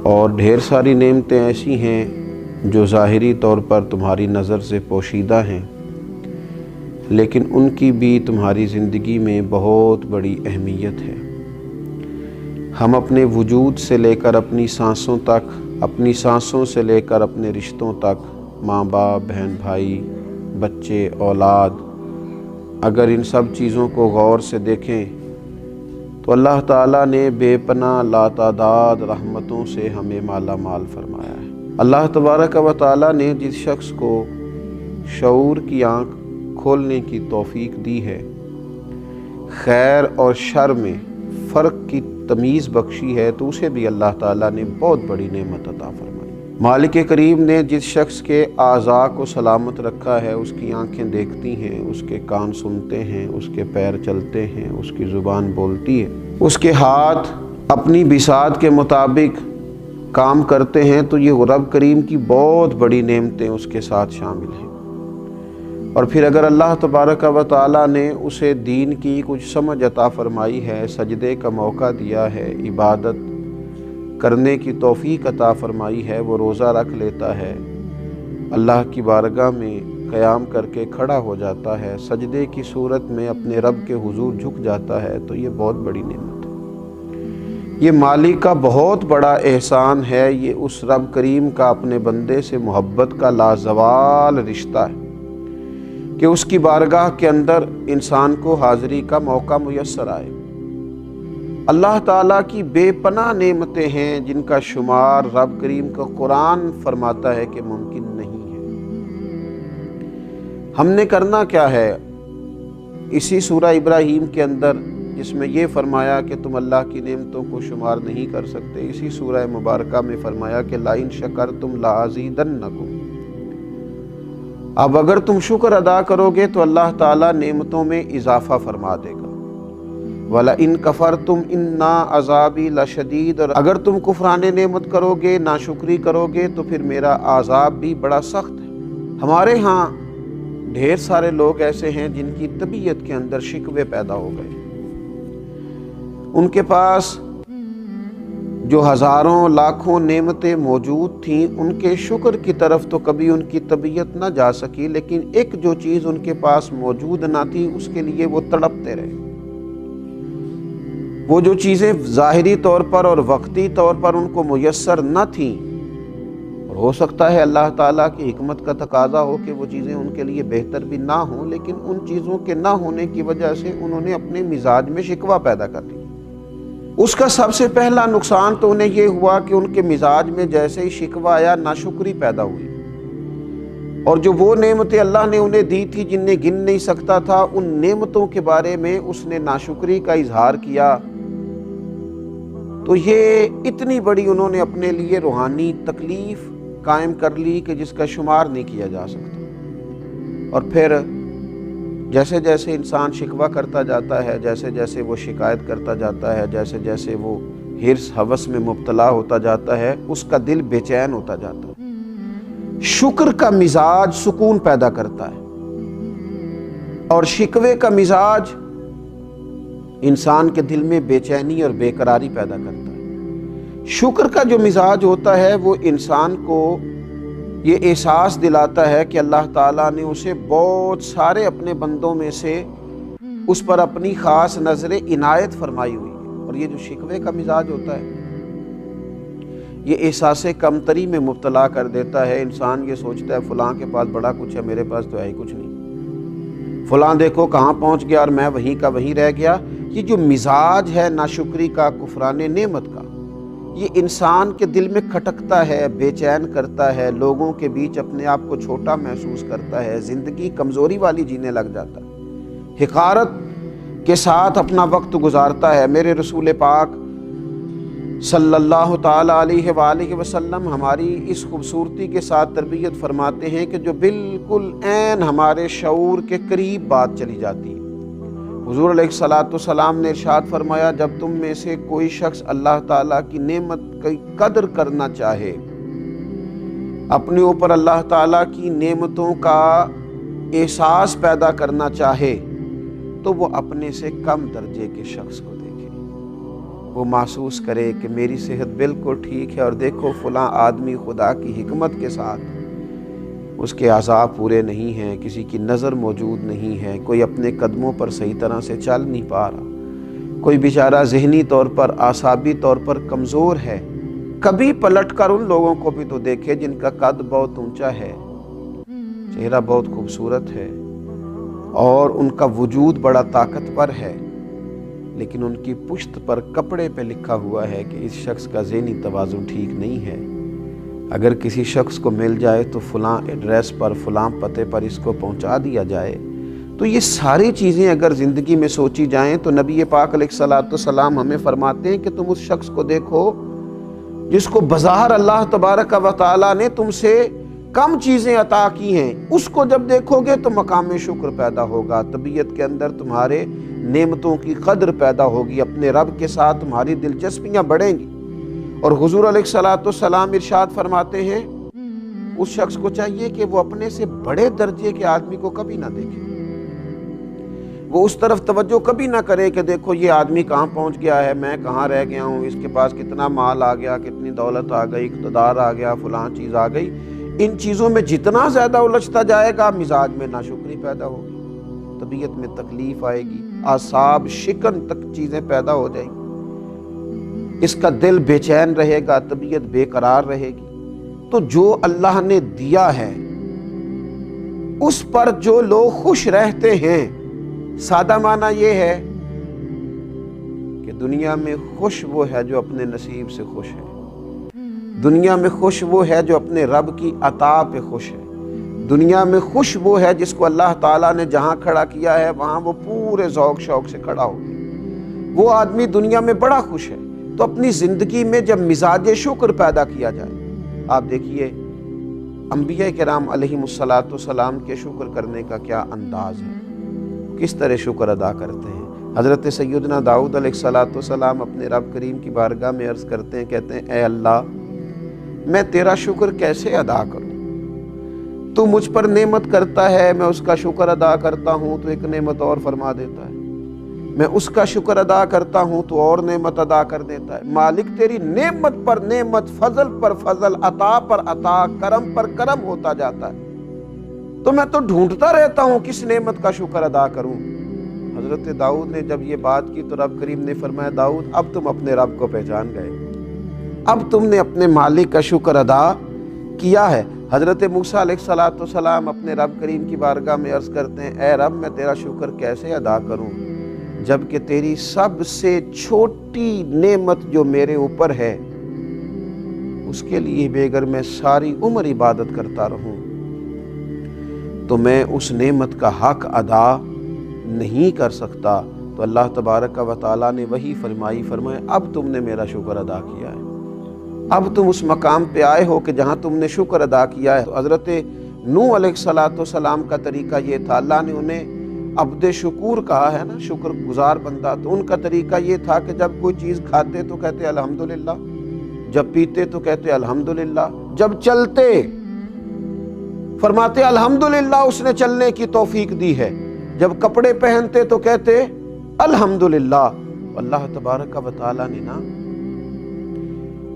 اور ڈھیر ساری نعمتیں ایسی ہیں جو ظاہری طور پر تمہاری نظر سے پوشیدہ ہیں، لیکن ان کی بھی تمہاری زندگی میں بہت بڑی اہمیت ہے۔ ہم اپنے وجود سے لے کر اپنی سانسوں تک، اپنی سانسوں سے لے کر اپنے رشتوں تک، ماں باپ، بہن بھائی، بچے، اولاد، اگر ان سب چیزوں کو غور سے دیکھیں تو اللہ تعالیٰ نے بے پناہ لاتعداد رحمتوں سے ہمیں مالا مال فرمایا ہے۔ اللہ تبارک و تعالیٰ نے جس شخص کو شعور کی آنکھ کھولنے کی توفیق دی ہے، خیر اور شر میں فرق کی تمیز بخشی ہے، تو اسے بھی اللہ تعالیٰ نے بہت بڑی نعمت عطا فرمائی۔ مالک کریم نے جس شخص کے اعضاء کو سلامت رکھا ہے، اس کی آنکھیں دیکھتی ہیں، اس کے کان سنتے ہیں، اس کے پیر چلتے ہیں، اس کی زبان بولتی ہے، اس کے ہاتھ اپنی بساط کے مطابق کام کرتے ہیں، تو یہ رب کریم کی بہت بڑی نعمتیں اس کے ساتھ شامل ہیں۔ اور پھر اگر اللہ تبارک و تعالیٰ نے اسے دین کی کچھ سمجھ عطا فرمائی ہے، سجدے کا موقع دیا ہے، عبادت کرنے کی توفیق عطا فرمائی ہے، وہ روزہ رکھ لیتا ہے، اللہ کی بارگاہ میں قیام کر کے کھڑا ہو جاتا ہے، سجدے کی صورت میں اپنے رب کے حضور جھک جاتا ہے، تو یہ بہت بڑی نعمت ہے۔ یہ مالک کا بہت بڑا احسان ہے، یہ اس رب کریم کا اپنے بندے سے محبت کا لازوال رشتہ ہے کہ اس کی بارگاہ کے اندر انسان کو حاضری کا موقع میسر آئے۔ اللہ تعالیٰ کی بے پناہ نعمتیں ہیں جن کا شمار رب کریم کا قرآن فرماتا ہے کہ ممکن نہیں ہے۔ ہم نے کرنا کیا ہے؟ اسی سورہ ابراہیم کے اندر جس میں یہ فرمایا کہ تم اللہ کی نعمتوں کو شمار نہیں کر سکتے، اسی سورہ مبارکہ میں فرمایا کہ لَئِن شَكَرْتُمْ لَأَزِيدَنَّكُمْ، اب اگر تم شکر ادا کرو گے تو اللہ تعالیٰ نعمتوں میں اضافہ فرما دے گا۔ وَلَئِن كَفَرْتُمْ إِنَّ عَذَابِي لَشَدِيدٌ، اور اگر تم کفران نعمت کرو گے، ناشکری کرو گے، تو پھر میرا عذاب بھی بڑا سخت ہے۔ ہمارے ہاں ڈھیر سارے لوگ ایسے ہیں جن کی طبیعت کے اندر شکوے پیدا ہو گئے، ان کے پاس جو ہزاروں لاکھوں نعمتیں موجود تھیں، ان کے شکر کی طرف تو کبھی ان کی طبیعت نہ جا سکی، لیکن ایک جو چیز ان کے پاس موجود نہ تھی اس کے لیے وہ تڑپتے رہے۔ وہ جو چیزیں ظاہری طور پر اور وقتی طور پر ان کو میسر نہ تھیں، اور ہو سکتا ہے اللہ تعالیٰ کی حکمت کا تقاضا ہو کہ وہ چیزیں ان کے لیے بہتر بھی نہ ہوں، لیکن ان چیزوں کے نہ ہونے کی وجہ سے انہوں نے اپنے مزاج میں شکوہ پیدا کر دیا۔ اس کا سب سے پہلا نقصان تو انہیں یہ ہوا کہ ان کے مزاج میں جیسے ہی شکوہ آیا، ناشکری پیدا ہوئی، اور جو وہ نعمتیں اللہ نے انہیں دی تھی جنہیں گن نہیں سکتا تھا، ان نعمتوں کے بارے میں اس نے ناشکری کا اظہار کیا، تو یہ اتنی بڑی انہوں نے اپنے لیے روحانی تکلیف قائم کر لی کہ جس کا شمار نہیں کیا جا سکتا۔ اور پھر جیسے جیسے انسان شکوہ کرتا جاتا ہے، جیسے جیسے وہ شکایت کرتا جاتا ہے، جیسے جیسے وہ حرص ہوس میں مبتلا ہوتا جاتا ہے، اس کا دل بے چین ہوتا جاتا ہے۔ شکر کا مزاج سکون پیدا کرتا ہے، اور شکوے کا مزاج انسان کے دل میں بے چینی اور بے قراری پیدا کرتا ہے۔ شکر کا جو مزاج ہوتا ہے وہ انسان کو یہ احساس دلاتا ہے کہ اللہ تعالیٰ نے اسے بہت سارے اپنے بندوں میں سے اس پر اپنی خاص نظر عنایت فرمائی ہوئی ہے۔ اور یہ جو شکوے کا مزاج ہوتا ہے یہ احساس کمتری میں مبتلا کر دیتا ہے۔ انسان یہ سوچتا ہے فلاں کے پاس بڑا کچھ ہے، میرے پاس تو ہے ہی کچھ نہیں، فلاں دیکھو کہاں پہنچ گیا اور میں وہیں کا وہیں رہ گیا۔ یہ جو مزاج ہے ناشکری کا، کفران نعمت کا، یہ انسان کے دل میں کھٹکتا ہے، بے چین کرتا ہے، لوگوں کے بیچ اپنے آپ کو چھوٹا محسوس کرتا ہے، زندگی کمزوری والی جینے لگ جاتا ہے، حقارت کے ساتھ اپنا وقت گزارتا ہے۔ میرے رسول پاک صلی اللہ تعالیٰ علیہ وآلہ وسلم ہماری اس خوبصورتی کے ساتھ تربیت فرماتے ہیں کہ جو بالکل عین ہمارے شعور کے قریب بات چلی جاتی ہے۔ حضور علیہ الصلوۃ نے ارشاد فرمایا، جب تم میں سے کوئی شخص اللہ تعالیٰ کی نعمت کی قدر کرنا چاہے، اپنے اوپر اللہ تعالیٰ کی نعمتوں کا احساس پیدا کرنا چاہے، تو وہ اپنے سے کم درجے کے شخص کو دیکھے۔ وہ محسوس کرے کہ میری صحت بالکل ٹھیک ہے اور دیکھو فلاں آدمی خدا کی حکمت کے ساتھ اس کے اعضاء پورے نہیں ہیں، کسی کی نظر موجود نہیں ہے، کوئی اپنے قدموں پر صحیح طرح سے چل نہیں پا رہا، کوئی بیچارہ ذہنی طور پر اعصابی طور پر کمزور ہے۔ کبھی پلٹ کر ان لوگوں کو بھی تو دیکھے جن کا قد بہت اونچا ہے، چہرہ بہت خوبصورت ہے اور ان کا وجود بڑا طاقتور ہے، لیکن ان کی پشت پر کپڑے پہ لکھا ہوا ہے کہ اس شخص کا ذہنی توازن ٹھیک نہیں ہے۔ اگر کسی شخص کو مل جائے تو فلاں ایڈریس پر فلاں پتے پر اس کو پہنچا دیا جائے۔ تو یہ ساری چیزیں اگر زندگی میں سوچی جائیں تو نبی پاک علیہ الصلوۃ والسلام ہمیں فرماتے ہیں کہ تم اس شخص کو دیکھو جس کو بظاہر اللہ تبارک و تعالیٰ نے تم سے کم چیزیں عطا کی ہیں، اس کو جب دیکھو گے تو مقام شکر پیدا ہوگا، طبیعت کے اندر تمہارے نعمتوں کی قدر پیدا ہوگی، اپنے رب کے ساتھ تمہاری دلچسپیاں بڑھیں گی۔ اور حضور علیہ الصلوۃ والسلام ارشاد فرماتے ہیں اس شخص کو چاہیے کہ وہ اپنے سے بڑے درجے کے آدمی کو کبھی نہ دیکھے، وہ اس طرف توجہ کبھی نہ کرے کہ دیکھو یہ آدمی کہاں پہنچ گیا ہے، میں کہاں رہ گیا ہوں، اس کے پاس کتنا مال آ گیا، کتنی دولت آ گئی، اقتدار آ گیا، فلاں چیز آ گئی۔ ان چیزوں میں جتنا زیادہ الجھتا جائے گا مزاج میں ناشکری پیدا ہوگی، طبیعت میں تکلیف آئے گی، اعصاب شکن تک چیزیں پیدا ہو جائیں گی، اس کا دل بے چین رہے گا، طبیعت بے قرار رہے گی۔ تو جو اللہ نے دیا ہے اس پر جو لوگ خوش رہتے ہیں، سادہ معنی یہ ہے کہ دنیا میں خوش وہ ہے جو اپنے نصیب سے خوش ہے، دنیا میں خوش وہ ہے جو اپنے رب کی عطا پہ خوش ہے، دنیا میں خوش وہ ہے جس کو اللہ تعالیٰ نے جہاں کھڑا کیا ہے وہاں وہ پورے ذوق شوق سے کھڑا ہو گیا، وہ آدمی دنیا میں بڑا خوش ہے۔ تو اپنی زندگی میں جب مزاج شکر پیدا کیا جائے، آپ دیکھیے انبیاء کرام علیہم الصلوۃ والسلام کے شکر کرنے کا کیا انداز ہے، کس طرح شکر ادا کرتے ہیں۔ حضرت سیدنا داؤد علیہ الصلوۃ والسلام اپنے رب کریم کی بارگاہ میں عرض کرتے ہیں، کہتے ہیں اے اللہ میں تیرا شکر کیسے ادا کروں، تو مجھ پر نعمت کرتا ہے، میں اس کا شکر ادا کرتا ہوں تو ایک نعمت اور فرما دیتا ہے، میں اس کا شکر ادا کرتا ہوں تو اور نعمت ادا کر دیتا ہے۔ مالک تیری نعمت پر نعمت، فضل پر فضل، عطا پر عطا، کرم پر کرم ہوتا جاتا ہے، تو میں تو ڈھونڈتا رہتا ہوں کس نعمت کا شکر ادا کروں۔ حضرت داؤد نے جب یہ بات کی تو رب کریم نے فرمایا داؤد اب تم اپنے رب کو پہچان گئے، اب تم نے اپنے مالک کا شکر ادا کیا ہے۔ حضرت موسیٰ علیہ الصلوۃ والسلام اپنے رب کریم کی بارگاہ میں عرض کرتے ہیں اے رب میں تیرا شکر کیسے ادا کروں جبکہ تیری سب سے چھوٹی نعمت جو میرے اوپر ہے اس کے لیے بھی اگر میں ساری عمر عبادت کرتا رہوں تو میں اس نعمت کا حق ادا نہیں کر سکتا۔ تو اللہ تبارک و تعالیٰ نے وہی فرمایا اب تم نے میرا شکر ادا کیا ہے، اب تم اس مقام پہ آئے ہو کہ جہاں تم نے شکر ادا کیا ہے۔ تو حضرت نوح علیہ الصلوۃ والسلام کا طریقہ یہ تھا، اللہ نے انہیں عبد شکور کہا ہے نا، شکر گزار بندہ، تو ان کا طریقہ یہ تھا کہ جب کوئی چیز کھاتے تو کہتے الحمدللہ، جب پیتے تو کہتے الحمدللہ، جب چلتے فرماتے الحمدللہ اس نے چلنے کی توفیق دی ہے، جب کپڑے پہنتے تو کہتے الحمدللہ۔ اللہ تبارک و تعالیٰ نے نا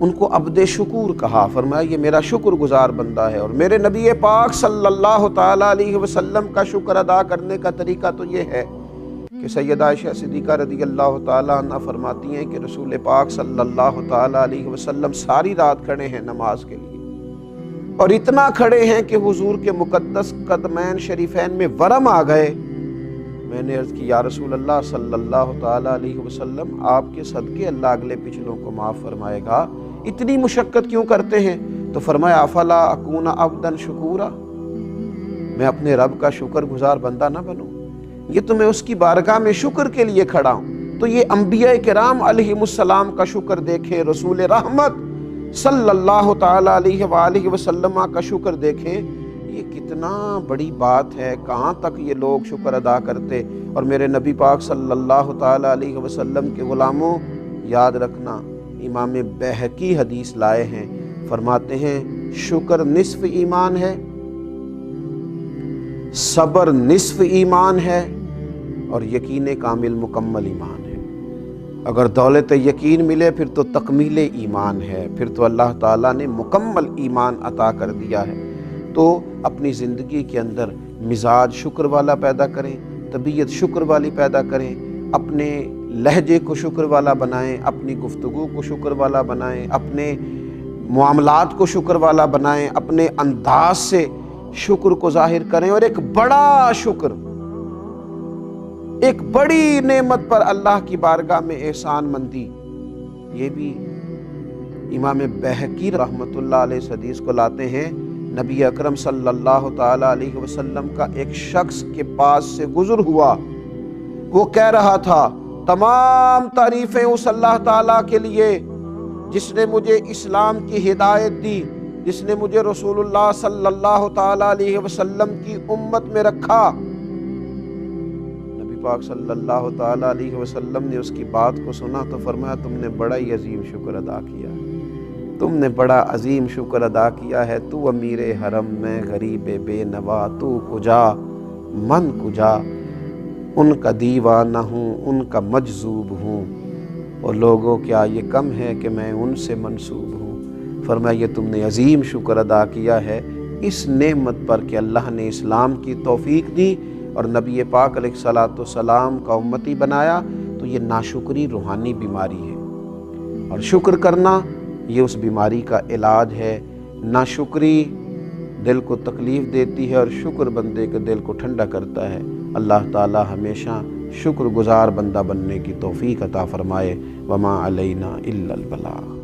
ان کو عبد شکور کہا، فرمایا یہ میرا شکر گزار بندہ ہے۔ اور میرے نبی پاک صلی اللہ تعالیٰ علیہ وسلم کا شکر ادا کرنے کا طریقہ تو یہ ہے کہ سیدہ عائشہ صدیقہ رضی اللہ تعالیٰ عنہ فرماتی ہیں کہ رسول پاک صلی اللہ تعالیٰ علیہ وسلم ساری رات کھڑے ہیں نماز کے لیے، اور اتنا کھڑے ہیں کہ حضور کے مقدس قدمین شریفین میں ورم آ گئے۔ میں نے عرض کی یا رسول اللہ صلی اللہ تعالیٰ علیہ وسلم آپ کے صدقے اللہ اگلے پچھلوں کو معاف فرمائے گا، اتنی مشقت کیوں کرتے ہیں؟ تو فرمایا افلا اکون عبدا شکورا، میں اپنے رب کا شکر گزار بندہ نہ بنوں؟ یہ تو میں اس کی بارگاہ میں شکر کے لیے کھڑا ہوں۔ تو یہ انبیاء کرام علیہم السلام کا شکر دیکھیں، رسول رحمت صلی اللہ تعالیٰ علیہ وآلہ وسلم کا شکر دیکھیں، یہ کتنا بڑی بات ہے، کہاں تک یہ لوگ شکر ادا کرتے۔ اور میرے نبی پاک صلی اللہ تعالیٰ علیہ وسلم کے غلاموں یاد رکھنا، امام بیہقی حدیث لائے ہیں، فرماتے ہیں شکر نصف ایمان ہے، صبر نصف ایمان ہے، اور یقین کامل مکمل ایمان ہے۔ اگر دولت یقین ملے پھر تو تکمیل ایمان ہے، پھر تو اللہ تعالیٰ نے مکمل ایمان عطا کر دیا ہے۔ تو اپنی زندگی کے اندر مزاج شکر والا پیدا کریں، طبیعت شکر والی پیدا کریں، اپنے لہجے کو شکر والا بنائیں، اپنی گفتگو کو شکر والا بنائیں، اپنے معاملات کو شکر والا بنائیں، اپنے انداز سے شکر کو ظاہر کریں، اور ایک بڑا شکر، ایک بڑی نعمت پر اللہ کی بارگاہ میں احسان مندی، یہ بھی امام بہقی رحمۃ اللہ علیہ اس حدیث کو لاتے ہیں۔ نبی اکرم صلی اللہ تعالیٰ علیہ وسلم کا ایک شخص کے پاس سے گزر ہوا، وہ کہہ رہا تھا تمام تعریفیں اس اللہ تعالیٰ کے لیے جس نے مجھے اسلام کی ہدایت دی، جس نے مجھے رسول اللہ صلی اللہ تعالیٰ علیہ وسلم کی امت میں رکھا۔ نبی پاک صلی اللہ تعالیٰ علیہ وسلم نے اس کی بات کو سنا تو فرمایا تم نے بڑا ہی عظیم شکر ادا کیا، تم نے بڑا عظیم شکر ادا کیا ہے، تو امیر حرم میں غریب بے نوا، تو کجا من کجا، ان کا دیوانہ ہوں، ان کا مجذوب ہوں، اور لوگوں کیا یہ کم ہے کہ میں ان سے منسوب ہوں۔ فرمایا یہ تم نے عظیم شکر ادا کیا ہے اس نعمت پر کہ اللہ نے اسلام کی توفیق دی اور نبی پاک علیہ الصلاۃ والسلام کا امتی بنایا۔ تو یہ ناشکری روحانی بیماری ہے، اور شکر کرنا یہ اس بیماری کا علاج ہے۔ ناشکری دل کو تکلیف دیتی ہے اور شکر بندے کے دل کو ٹھنڈا کرتا ہے۔ اللہ تعالی ہمیشہ شکر گزار بندہ بننے کی توفیق عطا فرمائے۔ وما علینا الا البلاغ۔